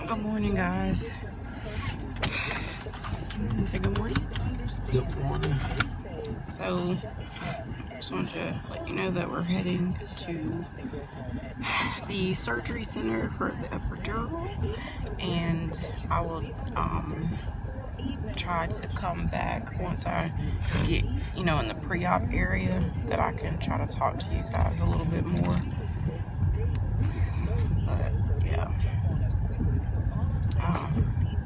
Good morning, guys. Say good morning. Good morning. So, just wanted to let you know that we're heading to the surgery center for the epidural, and I will try to come back once I get, in the pre-op area, that I can try to talk to you guys a little bit more. But yeah,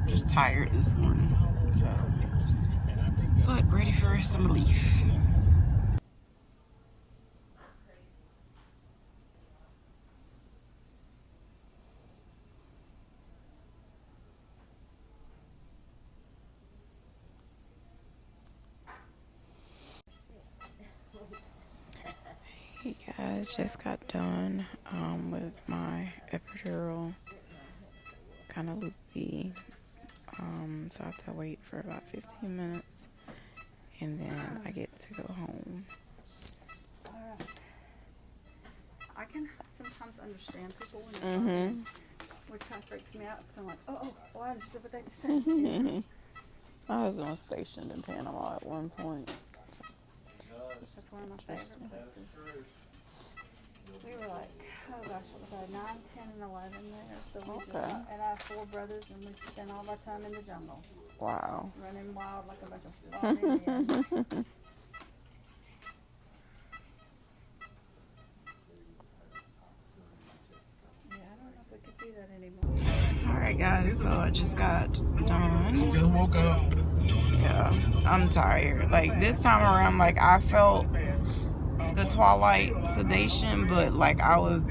just tired this morning, so, but ready for some relief. Hey guys, just got done with my epidural, kind of loopy, so I have to wait for about 15 minutes, and then I get to go home. I can sometimes understand people when they're talking, which kind of freaks me out. It's kind of like, oh, I understood what they just said. My husband was stationed in Panama at one point. That's one of my favorite places. We were like, oh gosh, what was I, 9, 10, and 11 there. So we just, and I have 4 brothers, and we spent all our time in the jungle. Wow. Running wild like a bunch of wild Indians. Alright guys, so I just got done. Just woke up. Yeah, I'm tired. Like this time around, like I felt the twilight sedation, but like I was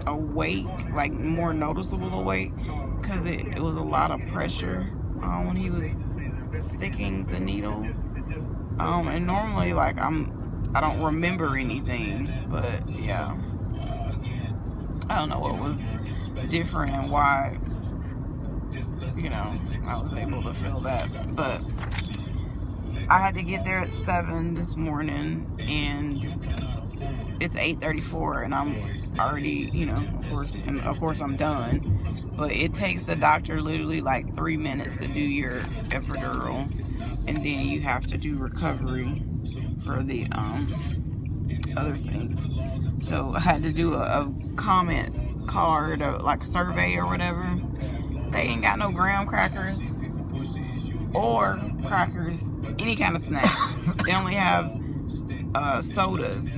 awake, like more noticeable awake, because it was a lot of pressure when he was sticking the needle. And normally like I don't remember anything, but yeah, I don't know what was different and why, I was able to feel that. But I had to get there at 7 this morning, and it's 8:34, and I'm already, of course I'm done. But it takes the doctor literally like 3 minutes to do your epidural, and then you have to do recovery for the other things. So I had to do a comment card, or like a survey or whatever. They ain't got no graham crackers or crackers, any kind of snack. They only have sodas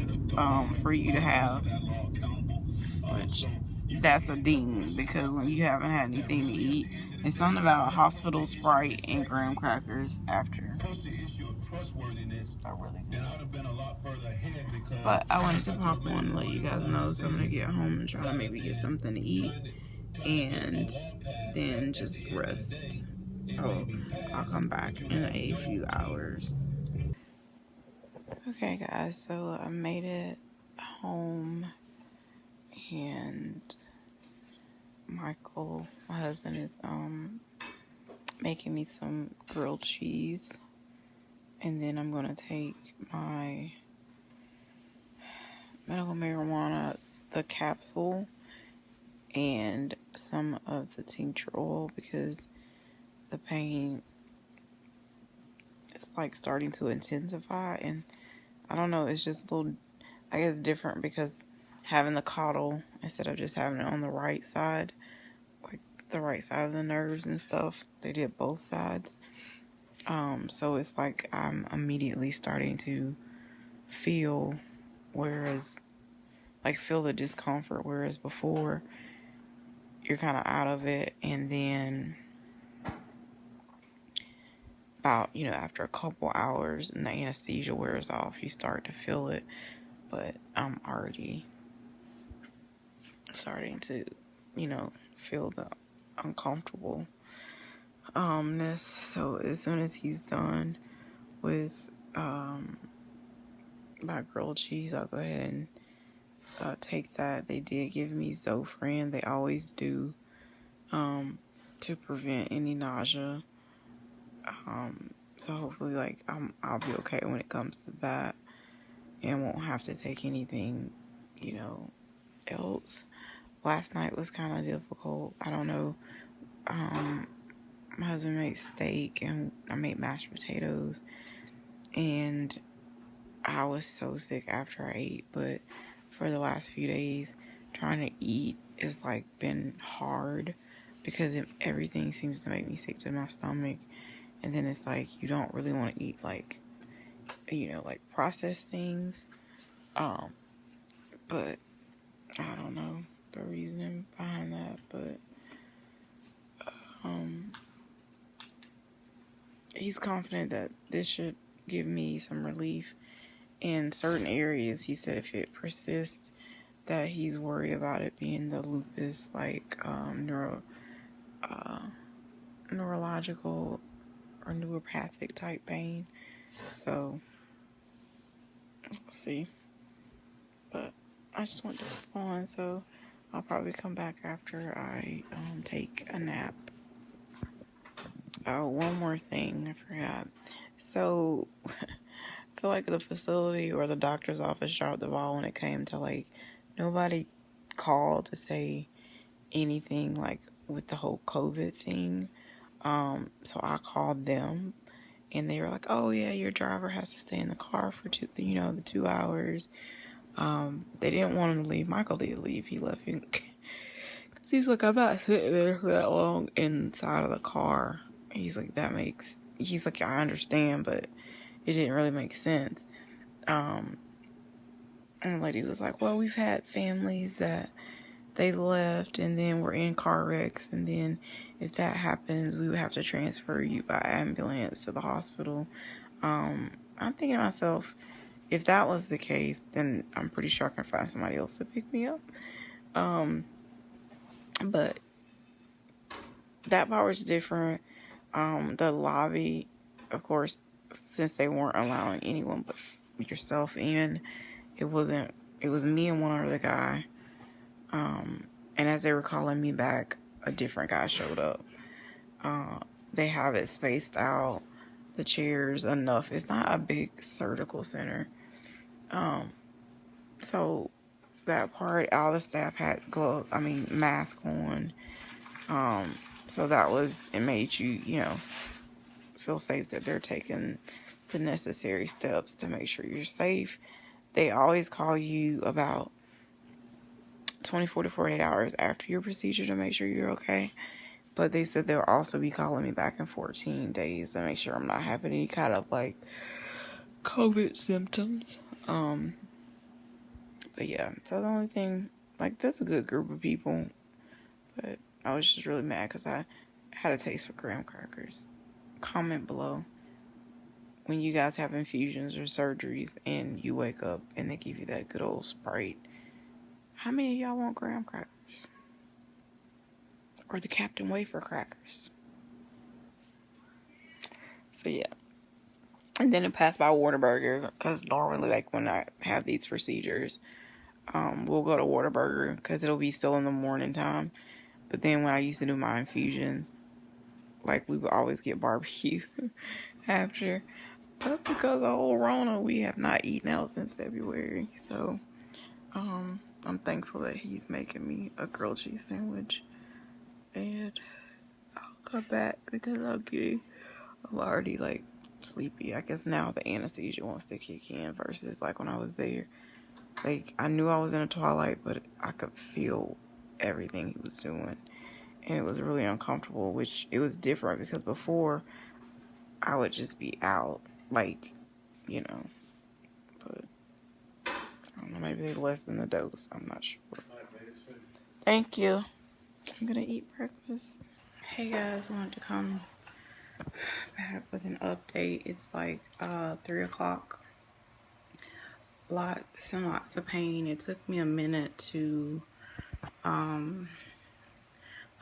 for you to have, which that's a ding, because when you haven't had anything to eat, it's something about a hospital Sprite and graham crackers after. But I wanted to pop one and let you guys know, so I'm gonna get home and try to maybe get something to eat and then just rest. So I'll come back in a few hours. Okay guys, so I made it home, and Michael, my husband, is making me some grilled cheese, and then I'm gonna take my medical marijuana, the capsule, and some of the tincture oil, because the pain is like starting to intensify, and I don't know, it's just a little, I guess, different because having the caudal instead of just having it on the right side, like the right side of the nerves and stuff. They did both sides. So it's like I'm immediately starting to feel the discomfort, whereas before you're kind of out of it, and then about, after a couple hours and the anesthesia wears off, you start to feel it. But I'm already starting to, feel the uncomfortableness. So as soon as he's done with my grilled cheese, I'll go ahead and take that. They did give me Zofran. They always do, to prevent any nausea. So hopefully, I'll be okay when it comes to that, and won't have to take anything, else. Last night was kind of difficult. I don't know my husband made steak and I made mashed potatoes, and I was so sick after I ate, but for the last few days, trying to eat has like been hard because everything seems to make me sick to my stomach, and then it's like you don't really want to eat like, you know, like processed things, but I don't know the reasoning behind that, but he's confident that this should give me some relief in certain areas. He said if it persists, that he's worried about it being the lupus, like neurological or neuropathic type pain. So we'll see. But I just want to put on, so I'll probably come back after I take a nap. Oh, one more thing I forgot. So I feel like the facility or the doctor's office dropped the ball when it came to like nobody called to say anything like with the whole COVID thing. So I called them and they were like, oh yeah, your driver has to stay in the car for the 2 hours. They didn't want him to leave. Michael did leave. He left him because he's like, I'm not sitting there for that long inside of the car. He's like, I understand, but it didn't really make sense. And the lady was like, well, we've had families that they left and then were in car wrecks, and then if that happens, we would have to transfer you by ambulance to the hospital. I'm thinking to myself, if that was the case, then I'm pretty sure I can find somebody else to pick me up. But that part was different. The lobby, of course, since they weren't allowing anyone but yourself in, it was me and one other guy. And as they were calling me back, a different guy showed up. They have it spaced out, the chairs enough. It's not a big surgical center. So that part, all the staff had mask on. So it made you, feel safe that they're taking the necessary steps to make sure you're safe. They always call you about 24 to 48 hours after your procedure to make sure you're okay. But they said they'll also be calling me back in 14 days to make sure I'm not having any kind of like COVID symptoms. But yeah, so the only thing, like, that's a good group of people. But I was just really mad because I had a taste for graham crackers. Comment below when you guys have infusions or surgeries and you wake up and they give you that good old Sprite. How many of y'all want graham crackers? Or the Captain Wafer crackers? So yeah. And then it passed by Whataburger, because normally, like, when I have these procedures, we'll go to Whataburger because it'll be still in the morning time. But then when I used to do my infusions, like, we would always get barbecue after. But because of whole Rona, we have not eaten out since February. So, I'm thankful that he's making me a grilled cheese sandwich. And I'll come back because I'm already, like, sleepy. I guess now the anesthesia wants to kick in versus, like, when I was there. Like, I knew I was in a twilight, but I could feel everything he was doing. And it was really uncomfortable, which it was different because before I would just be out, like, but I don't know, maybe they lessened the dose. I'm not sure. Thank you. I'm gonna eat breakfast. Hey guys, I wanted to come back with an update. It's like 3 o'clock. Lots and lots of pain. It took me a minute to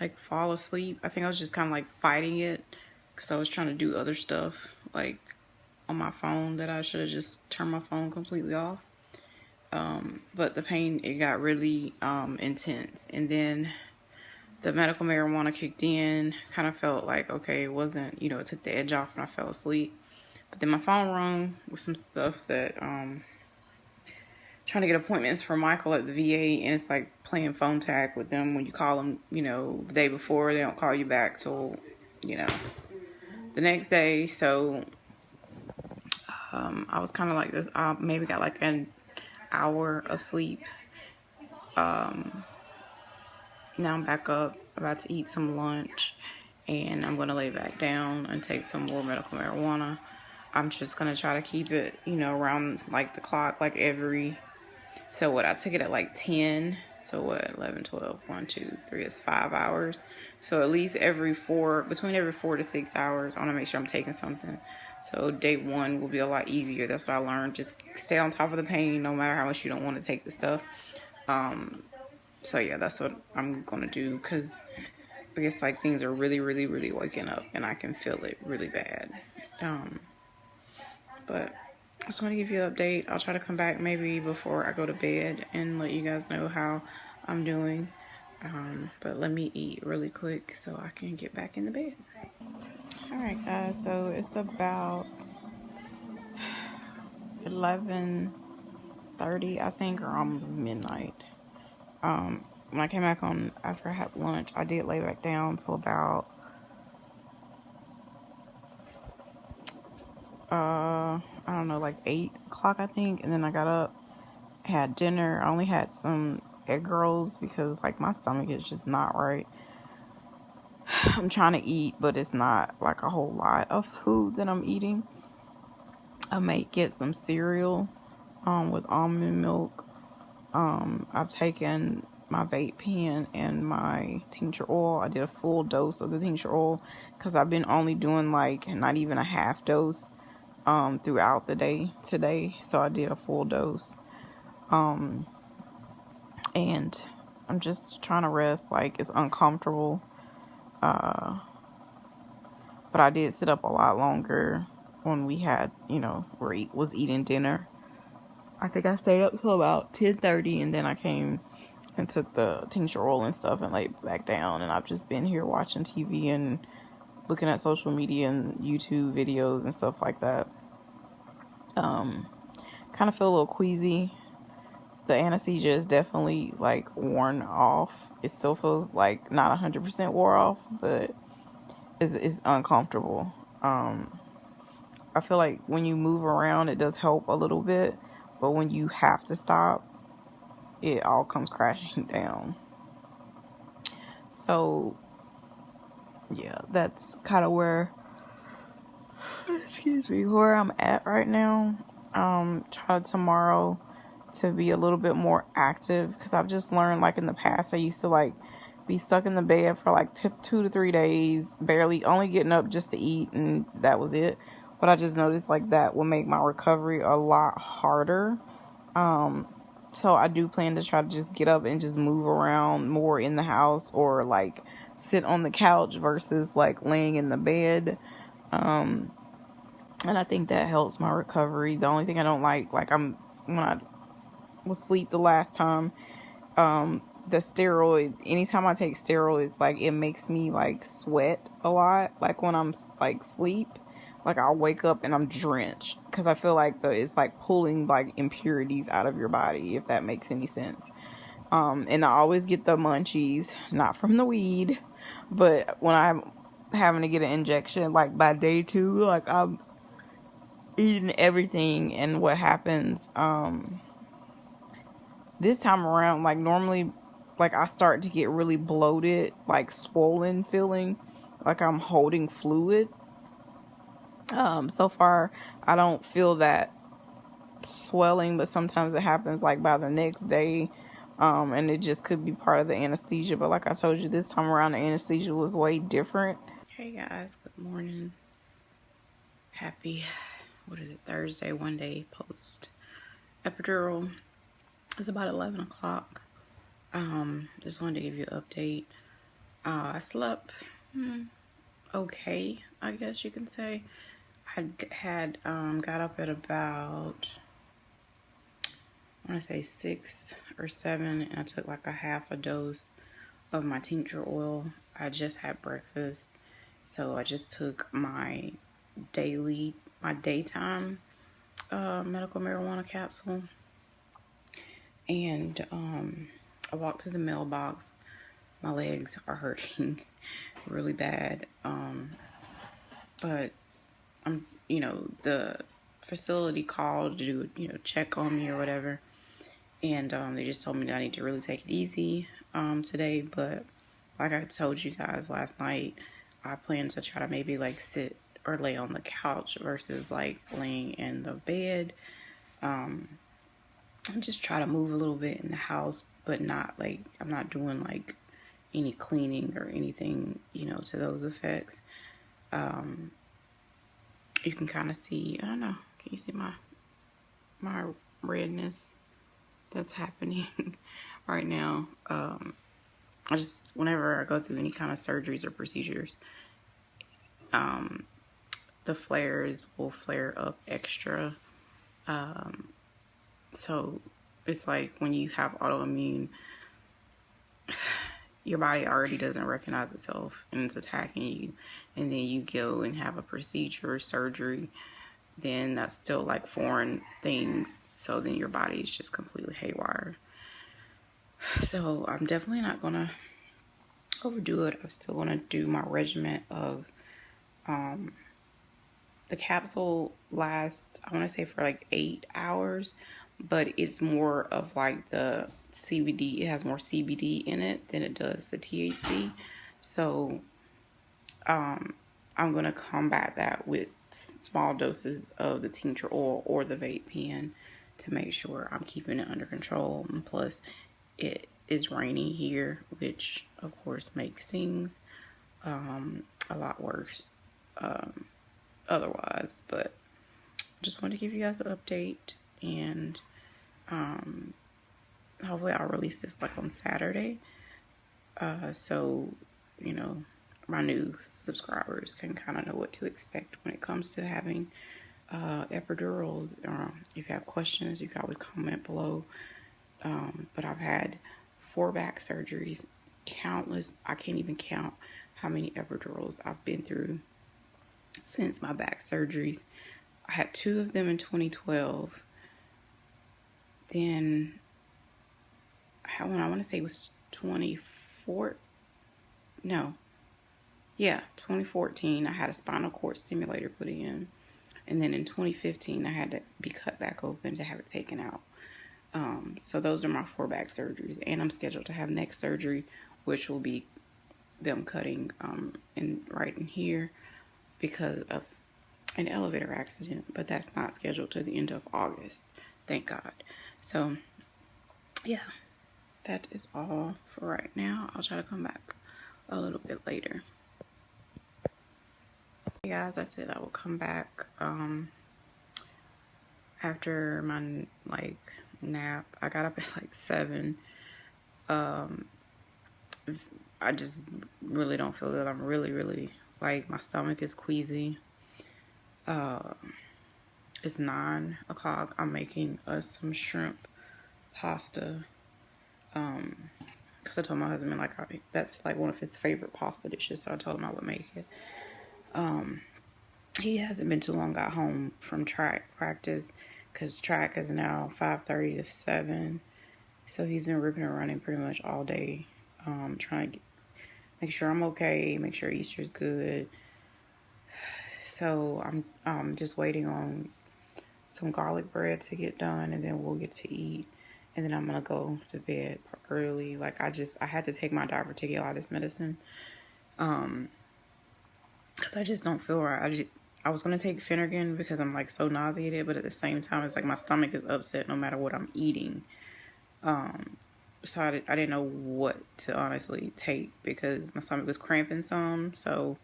like fall asleep. I think I was just kind of like fighting it because I was trying to do other stuff like on my phone that I should have just turned my phone completely off. But the pain, it got really intense, and then the medical marijuana kicked in. Kind of felt like, okay, it wasn't, it took the edge off and I fell asleep. But then my phone rung with some stuff that trying to get appointments for Michael at the VA, and it's like playing phone tag with them. When you call them, you know, the day before, they don't call you back till, you know, the next day. So I was kind of like this. I maybe got like an hour of sleep. Now I'm back up, about to eat some lunch, and I'm going to lay back down and take some more medical marijuana. I'm just going to try to keep it, you know, around like the clock, like every, so what, I took it at like 10, so what, 11, 12, 1, 2, 3, it's 5 hours. So at least between every 4 to 6 hours, I want to make sure I'm taking something. So day one will be a lot easier. That's what I learned. Just stay on top of the pain, no matter how much you don't want to take the stuff. So yeah, that's what I'm gonna do, because I guess like things are really, really, really waking up, and I can feel it really bad. But I just want to give you an update. I'll try to come back maybe before I go to bed and let you guys know how I'm doing. But let me eat really quick so I can get back in the bed. Alright guys, so it's about 11:30, I think, or almost midnight. When I came back on after I had lunch, I did lay back down till about I don't know, like 8 o'clock, I think, and then I got up, had dinner. I only had some egg rolls because like my stomach is just not right. I'm trying to eat, but it's not like a whole lot of food that I'm eating. I may get some cereal with almond milk. I've taken my vape pen and my tincture oil. I did a full dose of the tincture oil because I've been only doing like not even a half dose throughout the day today. So I did a full dose. And I'm just trying to rest. Like, it's uncomfortable. But I did sit up a lot longer when we had, you know, was eating dinner. I think I stayed up till about 10:30, and then I came and took the tincture oil and stuff and laid back down. And I've just been here watching TV and looking at social media and YouTube videos and stuff like that. Kind of feel a little queasy. The anesthesia is definitely like worn off. It still feels like not 100% wore off, but it's uncomfortable. I feel like when you move around, it does help a little bit, but when you have to stop, it all comes crashing down. So yeah, that's kind of where I'm at right now. Try tomorrow to be a little bit more active, because I've just learned, like in the past, I used to like be stuck in the bed for like 2 to 3 days, barely, only getting up just to eat, and that was it. But I just noticed like that will make my recovery a lot harder. So I do plan to try to just get up and just move around more in the house, or like sit on the couch versus like laying in the bed. And I think that helps my recovery. The only thing I don't like when I was asleep the last time, the steroid, anytime I take steroids, like it makes me like sweat a lot. Like when I'm like sleep, like I'll wake up and I'm drenched, because I feel like it's like pulling like impurities out of your body, if that makes any sense. And I always get the munchies, not from the weed, but when I'm having to get an injection, like by day 2, like I'm eating everything. And what happens, this time around, like normally, like I start to get really bloated, like swollen feeling, like I'm holding fluid. So far I don't feel that swelling, but sometimes it happens like by the next day. And it just could be part of the anesthesia. But like I told you, this time around the anesthesia was way different. Hey guys, good morning. Happy, Thursday, one day post epidural. It's about 11 o'clock. Just wanted to give you an update. I slept okay, I guess you can say. I had got up at about, I want to say 6 or 7, and I took like a half a dose of my tincture oil. I just had breakfast, so I just took my daytime medical marijuana capsule. And I walked to the mailbox. My legs are hurting really bad. But I'm, the facility called to do, check on me or whatever. And they just told me that I need to really take it easy today. But like I told you guys last night, I plan to try to maybe like sit or lay on the couch versus like laying in the bed. Just try to move a little bit in the house, but not like, I'm not doing like any cleaning or anything, to those effects. You can kind of see, I don't know, can you see my redness that's happening right now? I just, whenever I go through any kind of surgeries or procedures, the flares will flare up extra. So it's like when you have autoimmune, your body already doesn't recognize itself and it's attacking you, and then you go and have a procedure or surgery, then that's still like foreign things. So then your body is just completely haywire. So I'm definitely not gonna overdo it. I'm still gonna do my regimen of the capsule lasts, I want to say, for like 8 hours, but it's more of like the CBD. It has more CBD in it than it does the THC. So I'm going to combat that with small doses of the tincture oil or the vape pen to make sure I'm keeping it under control. And plus, it is raining here, which of course makes things a lot worse otherwise. But just wanted to give you guys an update, and hopefully I'll release this like on Saturday, so my new subscribers can kind of know what to expect when it comes to having epidurals. If you have questions, you can always comment below. But I've had 4 back surgeries, countless, I can't even count how many epidurals I've been through since my back surgeries. I had 2 of them in 2012. Then I had one, I want to say it was 2014. I had a spinal cord stimulator put in. And then in 2015, I had to be cut back open to have it taken out. So those are my 4 back surgeries. And I'm scheduled to have next surgery, which will be them cutting right in here because of an elevator accident. But that's not scheduled to the end of August. Thank God. So, yeah. That is all for right now. I'll try to come back a little bit later. Hey guys, that's it. I will come back after my nap. I got up at 7. I just really don't feel good. I'm really my stomach is queasy. It's 9 o'clock. I'm making us some shrimp pasta. Because I told my husband that's one of his favorite pasta dishes, so I told him I would make it. He hasn't been too long got home from track practice, because track is now 5:30 to 7, so he's been ripping and running pretty much all day, trying to make sure I'm okay, make sure Easter's good. So I'm just waiting on some garlic bread to get done, and then we'll get to eat. And then I'm going to go to bed early. I had to take my diverticulitis medicine. Because I just don't feel right. I was going to take Phenergan because I'm so nauseated. But at the same time, it's my stomach is upset no matter what I'm eating. So I didn't know what to honestly take because my stomach was cramping some. So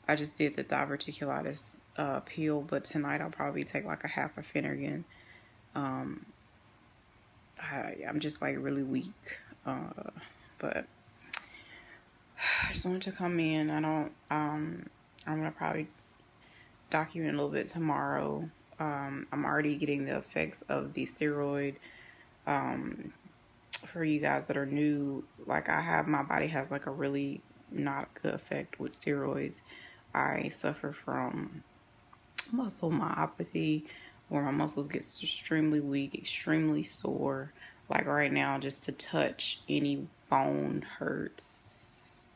I just did the diverticulitis pill. But tonight I'll probably take a half of Phenergan. I'm just really weak, but I just wanted to come in. I'm gonna probably document a little bit tomorrow. I'm already getting the effects of the steroid. For you guys that are new, my body has a really not good effect with steroids. I suffer from muscle myopathy, where my muscles get extremely weak, extremely sore. Like right now, just to touch any bone hurts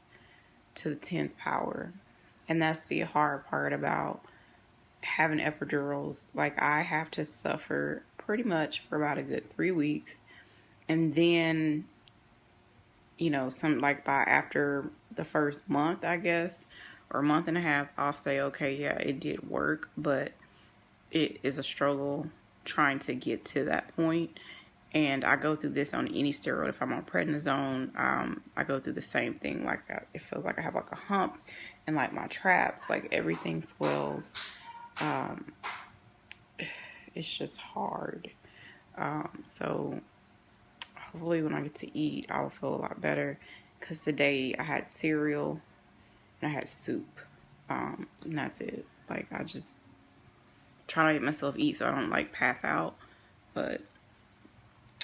to the 10th power. And that's the hard part about having epidurals. Like, I have to suffer pretty much for about a good 3 weeks. And then, you know, by after the first month, I guess, or a month and a half, I'll say, okay, yeah, it did work, but it is a struggle trying to get to that point. And I go through this on any steroid. If I'm on prednisone, I go through the same thing. Like, it feels like I have like a hump, and like my traps, like everything swells. It's just hard. So hopefully when I get to eat, I'll feel a lot better. Because today I had cereal and I had soup. And that's it. Like, I just try to make myself eat so I don't like pass out. But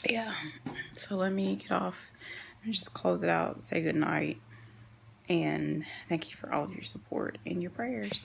yeah, so let me get off and just close it out, say good night, and thank you for all of your support and your prayers.